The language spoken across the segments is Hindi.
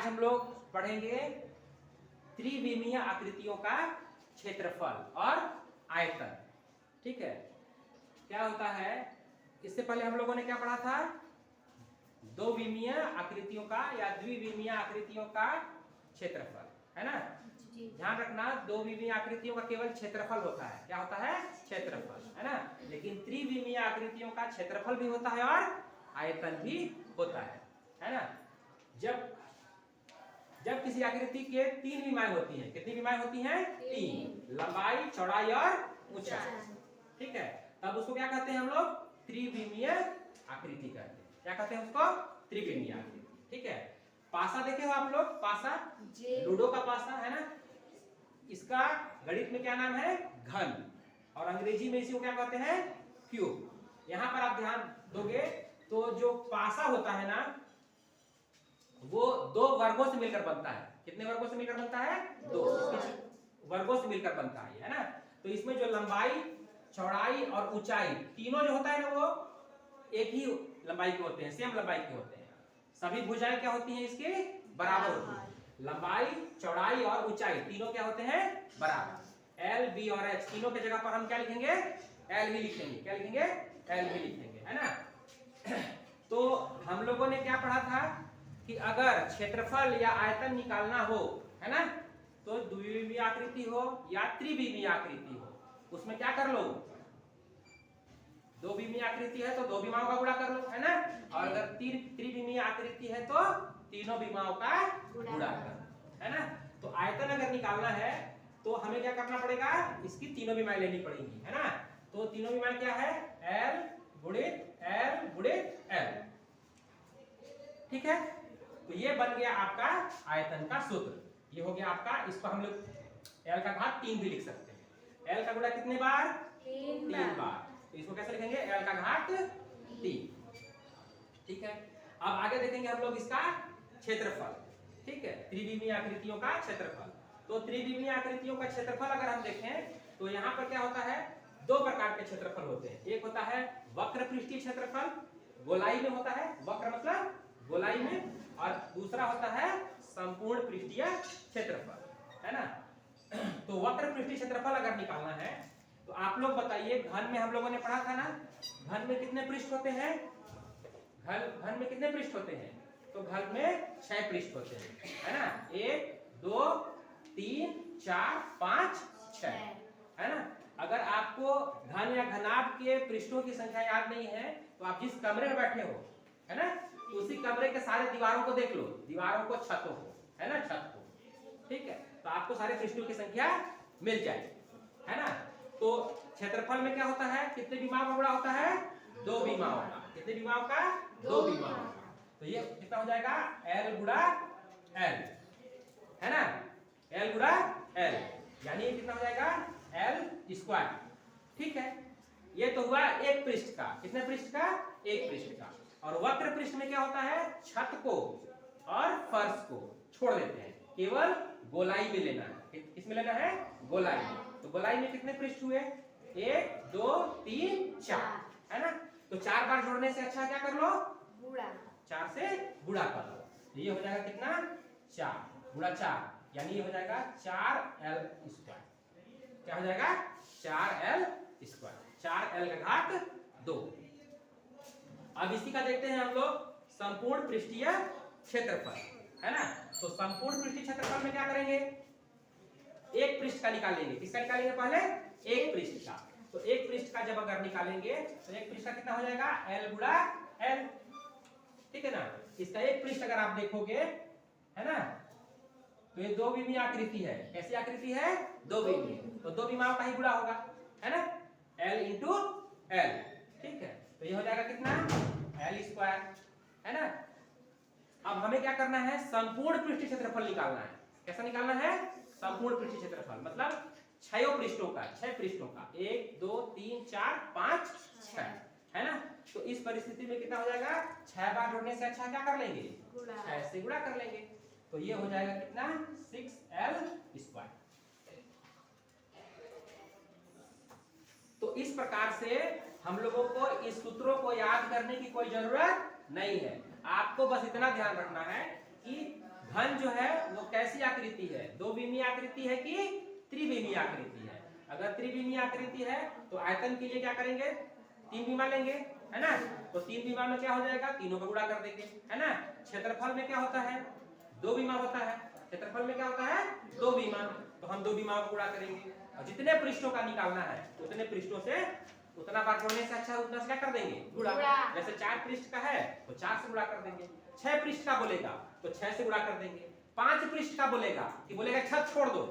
आज हम लोग पढ़ेंगे त्रिविमीय आकृतियों का क्षेत्रफल और आयतन। ठीक है, क्या होता है, इससे पहले हम लोगों ने क्या पढ़ा था, दो विमीय आकृतियों का या द्विविमीय आकृतियों का क्षेत्रफल, है ना। ध्यान रखना, दो विमीय आकृतियों का केवल क्षेत्रफल होता है, क्या होता है, क्षेत्रफल, है ना। लेकिन त्रिविमीय आकृतियों का क्षेत्रफल भी होता है और आयतन भी होता है ना। जब किसी आकृति के तीन विमाएं होती हैं, कितनी विमाएं होती हैं, तीन, लंबाई, चौड़ाई और ऊंचाई, ठीक है, तब उसको क्या कहते हैं हम लोग, त्रिविमीय आकृति कहते हैं। क्या कहते हैं उसको, त्रिविमीय आकृति। ठीक है, पासा देखे हो आप लोग, पासा, लूडो का पासा, है ना। इसका गणित में क्या नाम है, घन, और अंग्रेजी में इसी को क्या कहते हैं, क्यूब। यहां पर आप ध्यान दोगे तो जो पासा होता है ना, वो दो वर्गों से मिलकर बनता है। कितने वर्गों से मिलकर बनता है, दो वर्गों से मिलकर बनता है ना। तो इसमें जो लंबाई, चौड़ाई और ऊंचाई तीनों जो होता है ना, वो एक ही लंबाई के होते हैं, सेम लंबाई के होते हैं। सभी भुजाएं क्या होती हैं, इसके बराबर होती हैं। लंबाई, चौड़ाई और ऊंचाई तीनों क्या होते हैं, बराबर। एल, बी और एच तीनों की जगह पर हम क्या लिखेंगे, एल ही लिखेंगे। क्या लिखेंगे, एल ही लिखेंगे, है ना। तो हम लोगों ने क्या पढ़ा था कि अगर क्षेत्रफल या आयतन निकालना हो, है ना, तो द्विविमीय आकृति हो या त्रिविमीय आकृति हो, उसमें क्या कर लो, दो विमीय आकृति है तो दो विमाओं का गुणा कर लो, है ना। और अगर त्रिविमीय आकृति है तो तीनों विमाओं का गुणा कर, है ना। तो आयतन अगर निकालना है तो हमें क्या करना पड़ेगा, इसकी तीनों विमाएं लेनी पड़ेंगी, है ना। तो तीनों विमाएं क्या है, एल गुणित एल गुणित एल। ठीक है, तो ये बन गया आपका आयतन का सूत्र। ये हो गया आपका, इसको हम लोग एल का घात 3 भी लिख सकते हैं। एल का गुणा कितने बार, 3 बार। तो इसको कैसे लिखेंगे, एल का घात 3। ठीक है, अब आगे देखेंगे हम लोग इसका क्षेत्रफल। ठीक है, त्रिविमीय आकृतियों का क्षेत्रफल। तो त्रिविमीय आकृतियों का क्षेत्रफल अगर हम देखें तो यहाँ पर क्या होता है, दो प्रकार के क्षेत्रफल होते हैं। एक होता है वक्र पृष्ठीय क्षेत्रफल, गोलाई में होता है, वक्र मतलब गोलाई में, और दूसरा होता है संपूर्ण पृष्ठीय क्षेत्रफल, है ना। तो वक्र पृष्ठीय क्षेत्रफल अगर निकालना है तो आप लोग बताइए, घन में हम लोगों ने पढ़ा था ना, घन में कितने पृष्ठ होते हैं, घन में कितने पृष्ठ होते हैं, तो घन में 6 पृष्ठ होते हैं, है ना। 1 2 3 4 5 6, है ना। अगर आपको घन या घनाभ के पृष्ठों की संख्या याद नहीं है तो आप जिस कमरे में बैठे हो, है ना, उसी कमरे के सारे दीवारों को देख लो, दीवारों को, छतों को, है ना, छत को। ठीक है, तो आपको सारे पृष्ठों की संख्या मिल जाएगी, है ना। तो क्षेत्रफल में क्या होता है, कितने विमाओं का गुणा होता है, दो विमाओं का। कितने विमाओं का, दो विमाओं का। तो ये कितना हो जाएगा, एल गुणा एल, है ना, एल गुणा एल, यानी ये कितना हो जाएगा, एल स्क्वायर। ठीक है, ये तो हुआ एक पृष्ठ का। कितने पृष्ठ का, एक पृष्ठ का। और वक्र पृष्ठ में क्या होता है, छत को और फर्श को छोड़ देते हैं, केवल गोलाई में लेना है। किसमें लेना है, गोलाई में। तो गोलाई में कितने पृष्ठ हुए, 1 2 3 4, है ना। तो 4 बार जोड़ने से अच्छा क्या कर लो, गुणा, 4 से गुणा कर लो। तो ये हो जाएगा कितना, 4 गुणा 4, यानी ये हो जाएगा 4l स्क्वायर। क्या हो जाएगा, 4l स्क्वायर, 4l का घात 2। अब इसी का देखते हैं हम लोग संपूर्ण पृष्ठीय क्षेत्रफल, है ना। तो संपूर्ण पृष्ठीय क्षेत्रफल में क्या करेंगे, एक पृष्ठ का निकालेंगे। किसका निकालेंगे, पहले एक पृष्ठ का। तो एक पृष्ठ का जब अगर निकालेंगे तो एक पृष्ठ का कितना हो जाएगा, एल गुणा एल। ठीक है ना, इसका एक पृष्ठ अगर आप देखोगे, है ना, तो ये दो विमीय आकृति है। कैसी आकृति है, दो विमीय, तो दो विमाओं का ही गुणा होगा, है ना, एल इंटू एल। ठीक है, तो ये हो जाएगा कितना, एल स्क्वायर, है ना। अब हमें क्या करना है, संपूर्ण पृष्ठीय क्षेत्रफल निकालना है। कैसा निकालना है, संपूर्ण पृष्ठीय क्षेत्रफल, मतलब 6 पृष्ठों का, 6 पृष्ठों का, 1 2 3 4 5 6, है ना। तो इस परिस्थिति में कितना हो जाएगा, 6 बार जोड़ने से अच्छा क्या कर लेंगे, 6 से गुणा कर लेंगे। तो ये हो जाएगा कितना, 6l स्क्वायर। तो इस प्रकार से हम लोगों को इस सूत्रों को याद करने की कोई जरूरत नहीं है। आपको बस इतना ध्यान रखना है कि घन जो है वो कैसी आकृति है, दो विमीय आकृति है कि त्रिविमीय आकृति है। अगर त्रिविमीय आकृति है तो आयतन के लिए क्या करेंगे, तीन विमा लेंगे, है ना। तो तीन विमा में क्या हो जाएगा, तीनों का गुणा कर देंगे, है ना। क्षेत्रफल में क्या होता है, दो विमा होता है। क्षेत्रफल में क्या होता है, दो विमा। तो हम दो विमाओं को गुणा करेंगे और जितने पृष्ठों का निकालना है उतने पृष्ठों से उतना बार जोड़ने से अच्छा उतना से क्या कर देंगे, गुणा। जैसे 4 पृष्ठ का है तो 4 से गुणा कर देंगे। 6 पृष्ठ का बोलेगा तो 6 से गुणा कर देंगे। 5 पृष्ठ का बोलेगा कि बोलेगा छत छोड़ दो,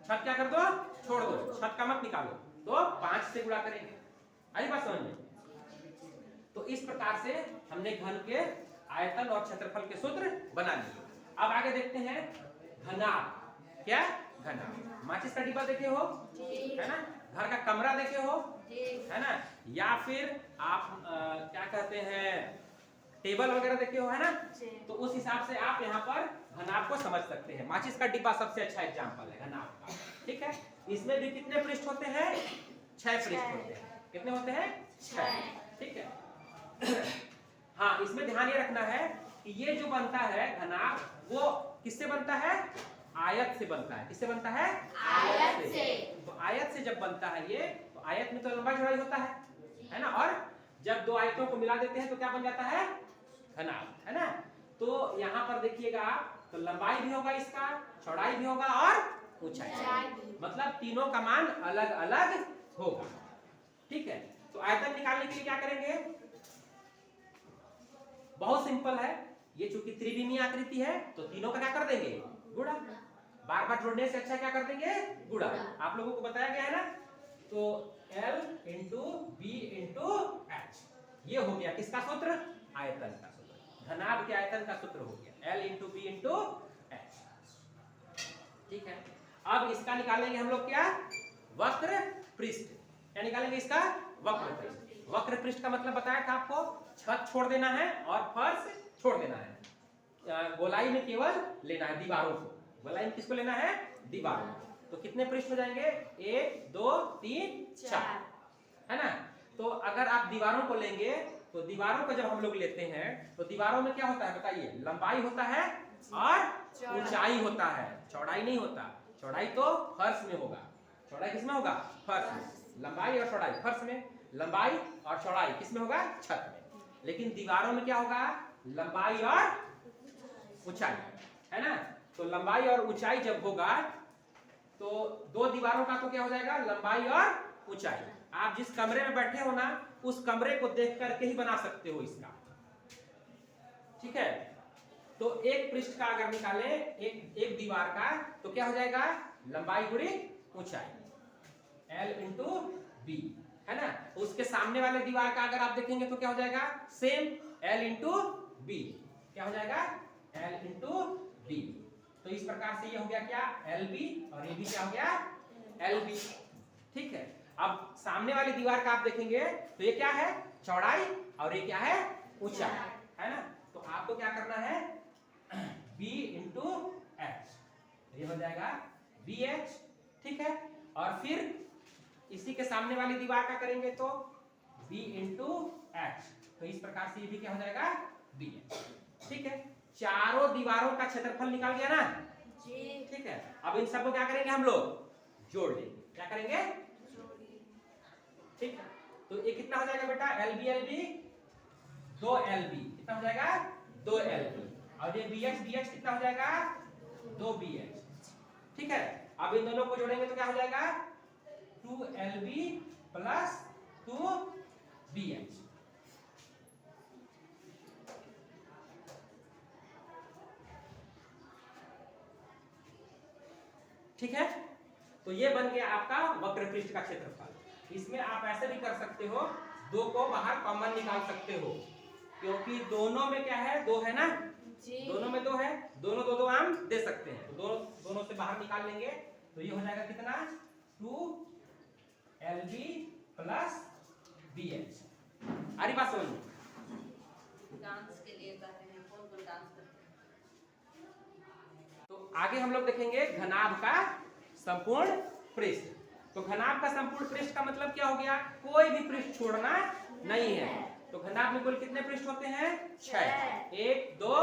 छत क्या कर दो, छोड़ दो, छत का मत निकालो, तो 5 से गुणा करेंगे। आई बात समझ में। तो इस प्रकार से हमने घन के आयतन और क्षेत्रफल के सूत्र बना लिए। अब आगे देखते हैं घनाभ। क्या, घनाभ। माचिस का डिब्बा देखे हो, है ना। घर का कमरा देखे हो, है ना। या फिर आप क्या कहते हैं, टेबल वगैरह देखे हो, है ना। तो उस हिसाब से आप यहाँ पर घनाभ को समझ सकते हैं। माचिस का डिब्बा सबसे अच्छा एग्जाम्पल है घनाभ का, ठीक है। इसमें भी कितने पृष्ठ होते हैं, 6 पृष्ठ होते हैं। कितने होते हैं, 6, ठीक है। हाँ, इसमें ध्यान ये रखना है कि ये जो बनता है घनाभ वो किससे बनता है, आयत से बनता है। किससे बनता है, आयत से। तो आयत से जब बनता है ये, तो आयत में तो लंबाई चौड़ाई होता है ना। और जब दो आयतों को मिला देते हैं तो क्या बन जाता है, घनाभ, है ना। तो यहाँ पर देखिएगा आप, तो लंबाई भी होगा इसका, चौड़ाई भी होगा और ऊंचाई, मतलब तीनों का मान अलग अलग होगा, ठीक है। तो आयतन निकालने के लिए क्या करेंगे, बहुत सिंपल है। ये चूंकि त्रिविमीय आकृति है तो तीनों का क्या कर देंगे, गुणा। बार बार जोड़ने से अच्छा क्या कर देंगे, गुणा। आप लोगों को बताया गया है ना। तो L into B into H, ये हो गया किसका सूत्र, आयतन का सूत्र। घनाभ के आयतन का सूत्र हो गया L into B into H, ठीक है। अब इसका निकालेंगे हम लोग क्या, वक्र पृष्ठ। क्या निकालेंगे इसका, वक्र पृष्ठ। वक्र पृष्ठ का मतलब बताया था आपको, छत छोड़ देना है और फर्श छोड़ देना है। गोलाई में केवल लेना है दीवारों को, गोलाई में किसको लेना है, दीवारों को। तो कितने पृष्ठ हो जाएंगे, 1 2 3 4, है ना। तो अगर आप दीवारों को लेंगे तो दीवारों को जब हम लोग लेते हैं तो दीवारों में क्या होता है बताइए, लंबाई होता है और ऊंचाई होता है, चौड़ाई नहीं होता। चौड़ाई तो फर्श में होगा, चौड़ाई किसमें होगा, फर्श में। लंबाई और चौड़ाई फर्श में, लंबाई और चौड़ाई किसमें होगा, छत में। लेकिन दीवारों में क्या होगा, लंबाई और ऊंचाई, है ना। तो लंबाई और ऊंचाई जब होगा तो दो दीवारों का तो क्या हो जाएगा, लंबाई और ऊंचाई। आप जिस कमरे में बैठे हो ना, उस कमरे को देख करके ही बना सकते हो इसका, ठीक है। तो एक पृष्ठ का अगर निकाले एक दीवार का, तो क्या हो जाएगा, लंबाई गुणी ऊंचाई, L इंटू बी, है ना। उसके सामने वाले दीवार का अगर आप देखेंगे तो क्या हो जाएगा, सेम L इंटू बी, क्या हो जाएगा, L इंटू बी। तो इस प्रकार से ये हो गया क्या, LB, और ये भी क्या हो गया, LB, ठीक है। अब सामने वाली दीवार का आप देखेंगे तो ये क्या है, चौड़ाई, और ये क्या है, ऊंचाई, है ना। तो आपको क्या करना है, B इंटू एच, ये हो जाएगा BH, ठीक है। और फिर इसी के सामने वाली दीवार का करेंगे तो B इंटू एच, तो इस प्रकार से ये भी क्या हो जाएगा, BH, ठीक है। चारों दीवारों का क्षेत्रफल निकाल गया ना जी, ठीक है। अब इन सबको क्या करेंगे, हम लोग जोड़ लेंगे। क्या करेंगे, ठीक है। तो ये कितना हो जाएगा बेटा, LB 2LB, कितना हो जाएगा, 2LB। और ये BH कितना हो जाएगा, 2BH, ठीक है। अब इन दोनों को जोड़ेंगे तो क्या हो जाएगा, 2LB प्लस 2BH, ठीक है। तो ये बन गया आपका वक्र पृष्ठ का क्षेत्रफल। इसमें आप ऐसे भी कर सकते हो, दो को बाहर कॉमन निकाल सकते हो, क्योंकि दोनों में क्या है, दो है ना जी, दोनों में दो है, दोनों दो आम दे सकते हैं। तो दोनों से बाहर निकाल लेंगे तो ये हो जाएगा कितना, 2LB प्लस BH। अरे बात समझ, डांस के लिए कर रहे हैं, कौन डांस करते हैं। तो आगे हम लोग देखेंगे घनाभ का संपूर्ण पृष्ठ। तो घनाभ का संपूर्ण पृष्ठ का मतलब क्या हो गया, कोई भी पृष्ठ छोड़ना नहीं है। तो घनाभ में कुल कितने पृष्ठ होते हैं, 6, 1 2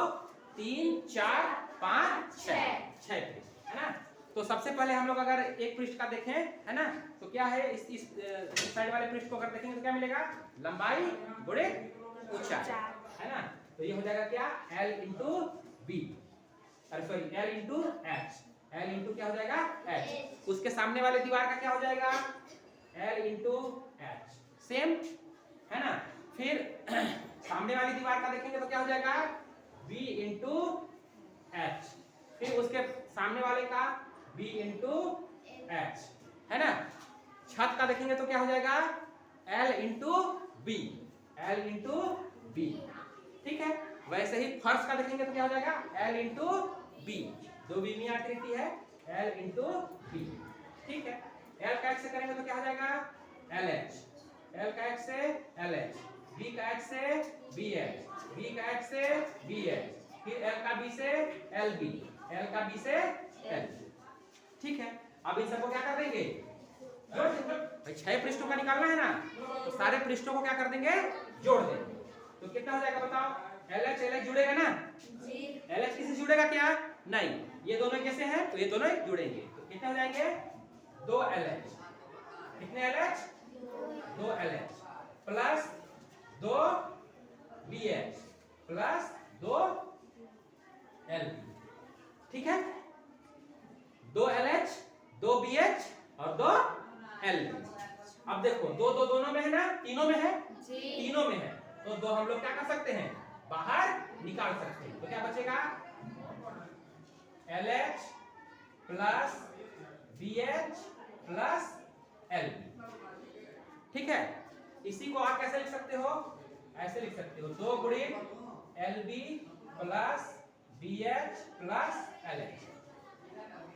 3 4 5 6 पृष्ठ, है ना। तो सबसे पहले हम लोग अगर एक पृष्ठ का देखें, है ना, तो क्या है इस साइड वाले पृष्ठ को अगर देखेंगे तो क्या मिलेगा, लंबाई गुणे ऊंचाई, है ना। तो ये हो जाएगा क्या, L इंटू बी, अरे sorry L into H, L into क्या हो जाएगा H। उसके सामने वाले दीवार का क्या हो जाएगा, L इंटू एच, सेम, है ना। फिर सामने वाली दीवार का देखेंगे तो क्या हो जाएगा, B इंटू एच, फिर उसके सामने वाले का B इंटू एच, है ना। छत का देखेंगे तो क्या हो जाएगा, L into B, L into B, ठीक है। वैसे ही फर्श का देखेंगे तो क्या हो जाएगा, L इंटू बी, दो बीमी आकृति है, L इंटू बी, ठीक है। L का H से करेंगे तो क्या हो जाएगा, LH, L का H से LH, B का H से BH, B का H से BH, फिर L का B से LB, L का B से LB, ठीक है। अब इन सबको क्या कर देंगे, जोड़ देंगे। भाई 6 पृष्ठों का निकालना है ना, तो सारे पृष्ठों को क्या कर देंगे, जोड़ देंगे। तो कितना हो जाएगा बताओ, LH LH जुड़ेगा ना जी, LH किसी जुड़ेगा क्या, नहीं, ये दोनों कैसे हैं, तो ये दोनों जुड़ेंगे, तो कितने हो जाएंगे, 2 LH, कितने LH, 2 LH plus 2 BH plus 2 LB, ठीक है। 2 LH 2 BH और 2 LB। अब देखो दो दो दोनों में है ना, तीनों में है जी, तीनों में है, तो दो हम लोग क्या कर सकते हैं, बाहर निकाल सकते हैं। तो क्या बचेगा, LH plus BH plus LB, ठीक है। इसी को आप कैसे लिख सकते हो, ऐसे लिख सकते हो, 2 गुणित LB plus BH plus LH,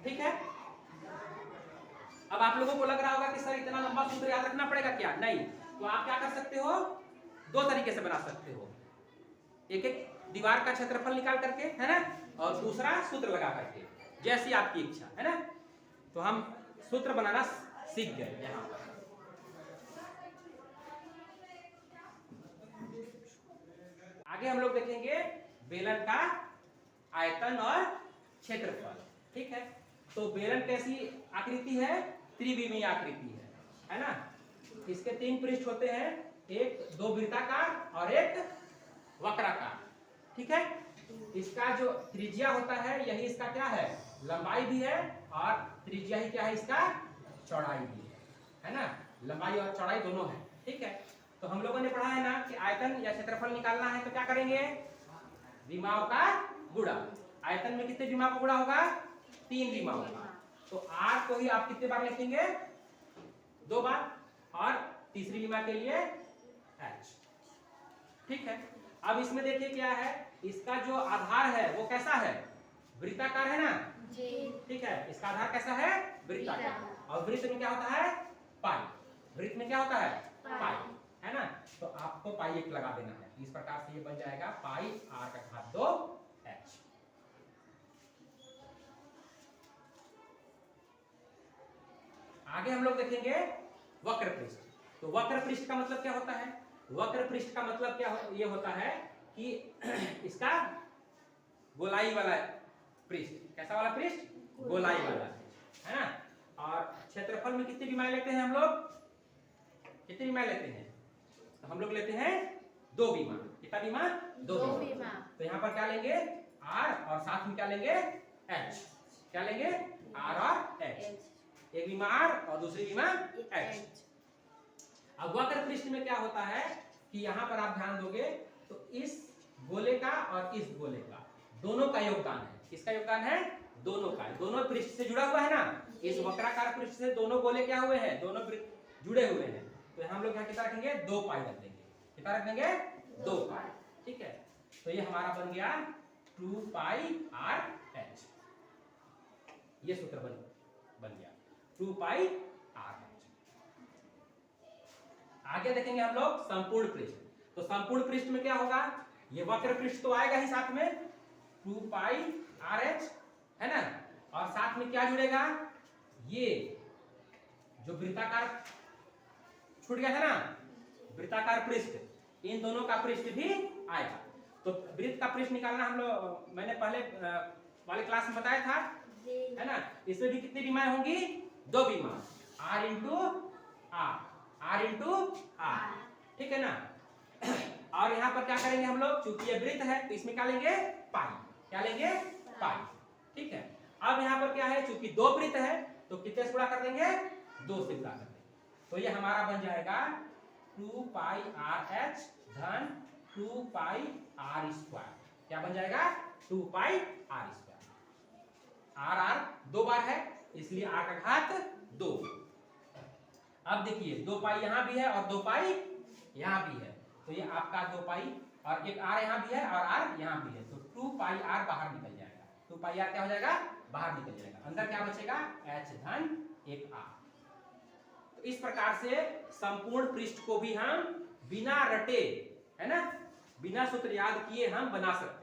ठीक है। अब आप लोगों को लग रहा होगा कि सर इतना लंबा सूत्र याद रखना पड़ेगा क्या, नहीं, तो आप क्या कर सकते हो, दो तरीके से बना सकते हो, एक एक दीवार का क्षेत्रफल निकाल करके, है ना, और दूसरा सूत्र लगा करके, जैसी आपकी इच्छा, है ना। तो हम सूत्र बनाना सीख गए यहाँ पर। आगे हम लोग देखेंगे बेलन का आयतन और क्षेत्रफल, ठीक है। तो बेलन कैसी आकृति है, त्रिविमीय आकृति है ना। इसके 3 पृष्ठ होते हैं, एक 2 वृत्ताकार और एक वक्राकार, ठीक है। इसका जो त्रिज्या होता है यही इसका क्या है, लंबाई भी है, और त्रिज्या ही क्या है, इसका चौड़ाई भी है ना, लंबाई और चौड़ाई दोनों है, ठीक है। तो हम लोगों ने पढ़ा है ना कि आयतन या क्षेत्रफल निकालना है तो क्या करेंगे, विमाओं का गुणा। आयतन में कितने विमाओं का गुणा होगा, 3 विमाओं का। तो R को ही आप कितने बार लिखेंगे, 2 बार, और तीसरी विमा के लिए H, ठीक है। अब इसमें देखिए क्या है, इसका जो आधार है वो कैसा है, वृत्ताकार है ना जी, ठीक है। इसका आधार कैसा है, वृत्ताकार, और वृत्त में क्या होता है, पाई, वृत्त में क्या होता है, पाई, है ना। तो आपको पाई 1 लगा देना है, इस प्रकार से ये बन जाएगा पाई R का घात 2 H। आगे हम लोग देखेंगे वक्र पृष्ठ। तो वक्र पृष्ठ का मतलब क्या होता है, वक्र पृष्ठ का मतलब क्या ये होता है कि इसका गोलाई वाला पृष्ठ, कैसा वाला पृष्ठ, गोलाई वाला, है ना। और क्षेत्रफल में कितनी विमाएं लेते हैं हम लोग, कितनी विमाएं लेते हैं, तो हम लोग लेते हैं 2 विमा, कितना विमा, 2 विमा। तो यहाँ पर क्या लेंगे, R, और साथ में क्या लेंगे, H, क्या लेंगे, R और H, एक विमा R और दूसरी विमा H। अब वक्र पृष्ठ में क्या होता है कि यहाँ पर आप ध्यान दोगे तो इस गोले का और इस गोले का दोनों का योगदान है, किसका योगदान है, दोनों का, दोनों पृष्ठ से जुड़ा हुआ है ना। इस वक्राकार पृष्ठ से दोनों गोले क्या हुए हैं, दोनों जुड़े हुए हैं। तो हम लोग यहाँ कितना रखेंगे, 2 पाई रख देंगे, कितना रख देंगे, 2 पाई, ठीक है। तो ये हमारा बन गया 2 पाई R H, ये सूत्र बन गया 2 पाई R H। आगे देखेंगे हम लोग संपूर्ण पृष्ठ। तो संपूर्ण पृष्ठ में क्या होगा, ये वक्र पृष्ठ तो आएगा ही साथ में, 2 पाई R H, है ना, और साथ में क्या जुड़ेगा, ये जो वृत्ताकार छूट गया था ना, वृत्ताकार पृष्ठ, इन दोनों का पृष्ठ भी आएगा। तो वृत्त का पृष्ठ निकालना हम लोग, मैंने पहले वाले क्लास में बताया था, है ना। इसमें भी कितनी बीमाएं होंगी? 2 बीमा, r इंटू आर, ठीक है ना। और यहाँ पर क्या करेंगे हम लोग, चूंकि ये वृत्त है तो इसमें क्या लेंगे? पाई। क्या लेंगे? पाई, ठीक है। अब यहाँ पर क्या है, चूंकि 2 वृत्त है तो कितने से गुणा कर देंगे? 2 से गुणा कर देंगे। तो ये हमारा बन जाएगा 2 पाई आर एच धन 2 पाई आर स्क्वायर। क्या बन जाएगा? 2 पाई आर स्क्वायर। आर 2 बार है इसलिए आर का घात 2। अब देखिए 2 पाई यहाँ भी है और 2 पाई यहाँ भी है, तो ये आपका 2 पाई और एक आर यहाँ भी है और आर यहाँ भी है, तो 2 पाई आर बाहर निकल जाएगा। 2 पाई आर क्या हो जाएगा? बाहर निकल जाएगा। अंदर क्या बचेगा? h धन 1r। तो इस प्रकार से संपूर्ण पृष्ठ को भी हम बिना रटे, है ना, बिना सूत्र याद किए हम बना सकते हैं।